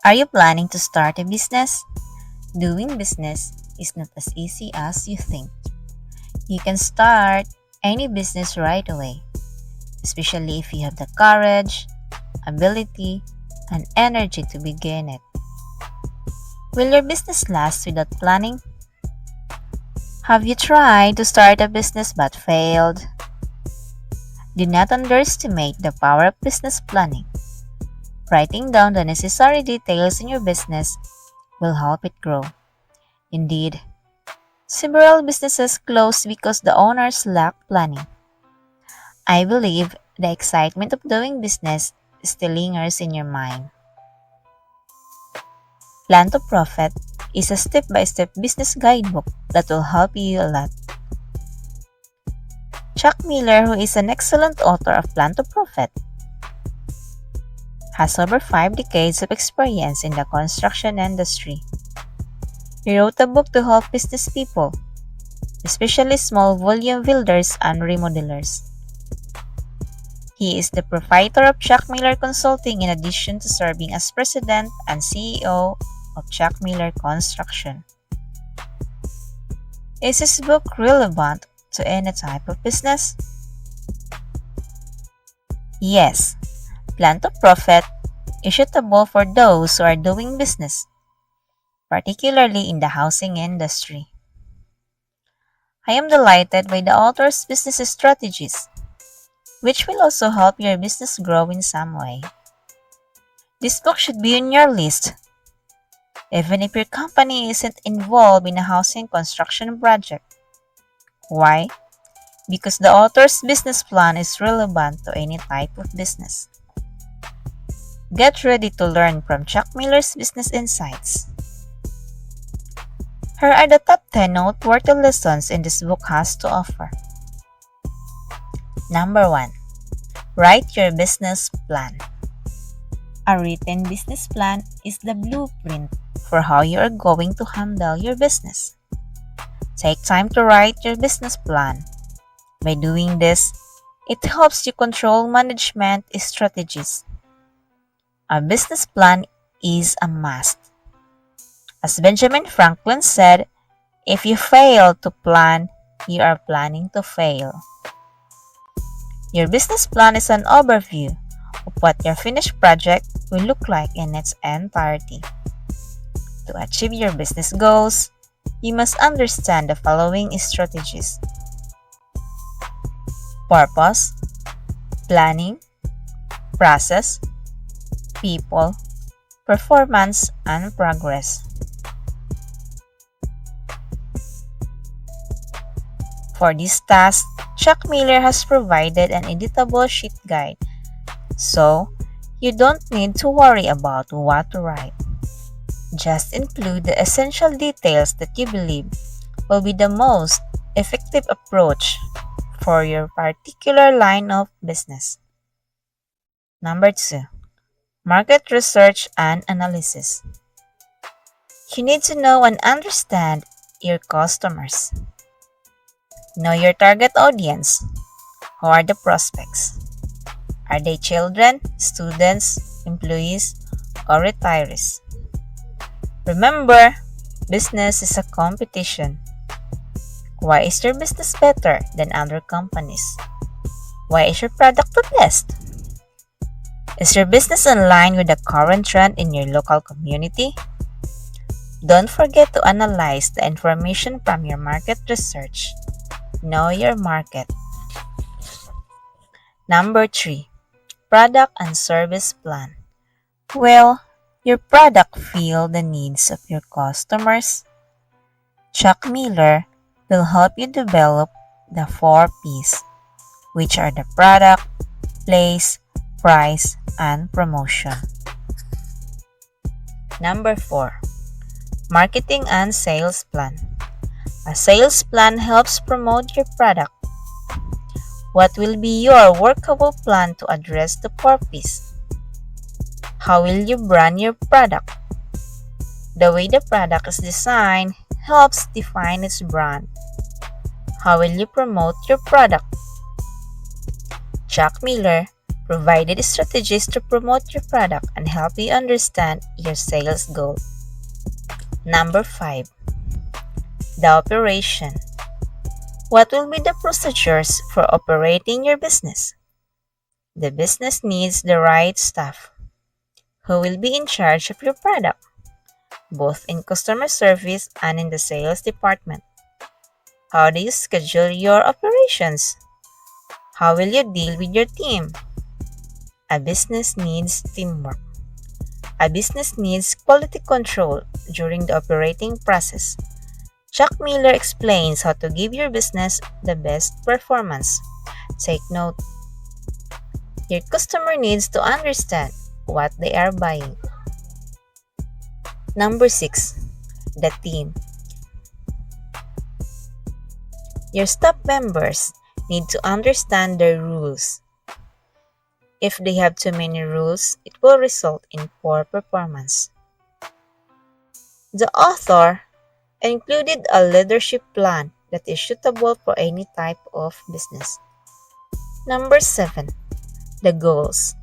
Are you planning to start a business? Doing business is not as easy as you think. You can start any business right away, especially if you have the courage, ability, and energy to begin it. Will your business last without planning? Have you tried to start a business but failed? Do not underestimate the power of business planning. Writing down the necessary details in your business will help it grow. Indeed, several businesses closed because the owners lacked planning. I believe the excitement of doing business still lingers in your mind. Plan to Profit is a step-by-step business guidebook that will help you a lot. Chuck Miller, who is an excellent author of Plan to Profit, has over 5 decades of experience in the construction industry. He wrote a book to help business people, especially small volume builders and remodelers. He is the proprietor of Chuck Miller Consulting in addition to serving as president and CEO of Chuck Miller Construction. Is his book relevant to any type of business? Yes, Plan to Profit is suitable for those who are doing business, particularly in the housing industry. I am delighted by the author's business strategies, which will also help your business grow in some way. This book should be on your list, even if your company isn't involved in a housing construction project. Why? Because the author's business plan is relevant to any type of business. Get ready to learn from Chuck Miller's business insights. Here are the top 10 noteworthy lessons in this book has to offer. Number 1. Write your business plan. A written business plan is the blueprint for how you are going to handle your business. Take time to write your business plan. By doing this, it helps you control management strategies. A business plan is a must. As Benjamin Franklin said, if you fail to plan, you are planning to fail. Your business plan is an overview of what your finished project will look like in its entirety. To achieve your business goals, you must understand the following strategies: purpose, planning, process, people, performance, and progress. For this task, Chuck Miller has provided an editable sheet guide, so you don't need to worry about what to write. Just include the essential details that you believe will be the most effective approach for your particular line of business. Number 2. Market research and analysis. You need to know and understand your customers. Know your target audience. Who are the prospects? Are they children, students, employees, or retirees? Remember, business is a competition. Why is your business better than other companies? Why is your product the best? Is your business in line with the current trend in your local community? Don't forget to analyze the information from your market research. Know your market. Number 3. Product and service plan. Will your product fill the needs of your customers? Chuck Miller will help you develop the 4 P's, which are the product, place, price, and promotion. Number 4. Marketing and sales plan. A sales plan helps promote your product. What will be your workable plan to address the 4 P's? How will you brand your product? The way the product is designed helps define its brand. How will you promote your product? Chuck Miller provided strategies to promote your product and help you understand your sales goal. Number 5. The operation. What will be the procedures for operating your business? The business needs the right staff. Who will be in charge of your product, both in customer service and in the sales department? How do you schedule your operations? How will you deal with your team? A business needs teamwork. A business needs quality control during the operating process. Chuck Miller explains how to give your business the best performance. Take note. Your customer needs to understand what they are buying. Number 6. The team. Your staff members need to understand the rules. If they have too many rules, it will result in poor performance. The author included a leadership plan that is suitable for any type of business. Number 7. The goals.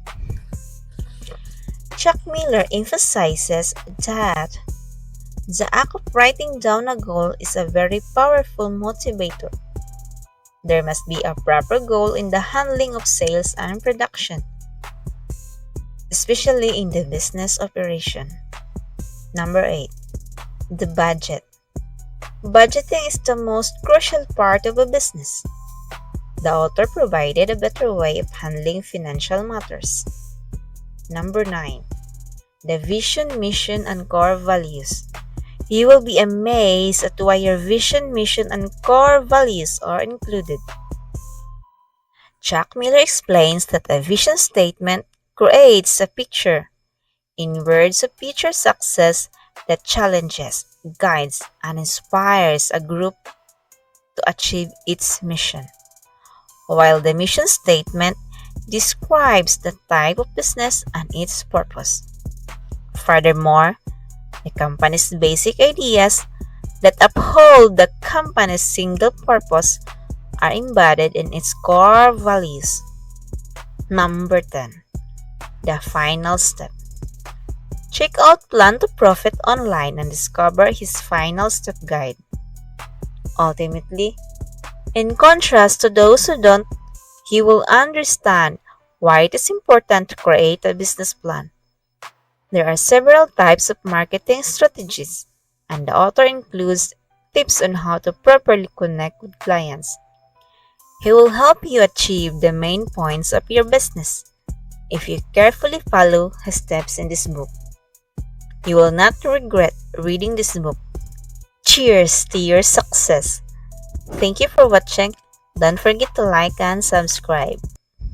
Chuck Miller emphasizes that the act of writing down a goal is a very powerful motivator. There must be a proper goal in the handling of sales and production, especially in the business operation. Number 8. The budget. Budgeting is the most crucial part of a business. The author provided a better way of handling financial matters. Number 9. The vision, mission, and core values. You will be amazed at why your vision, mission, and core values are included. Chuck Miller explains that a vision statement creates a picture, in words of future success that challenges, guides, and inspires a group to achieve its mission, while the mission statement describes the type of business and its purpose. Furthermore, the company's basic ideas that uphold the company's single purpose are embedded in its core values. Number 10. The final step. Check out Plan to Profit online and discover his final step guide. Ultimately, in contrast to those who don't, he will understand why it is important to create a business plan. There are several types of marketing strategies, and the author includes tips on how to properly connect with clients. He will help you achieve the main points of your business if you carefully follow his steps in this book. You will not regret reading this book. Cheers to your success! Thank you for watching. Don't forget to like and subscribe.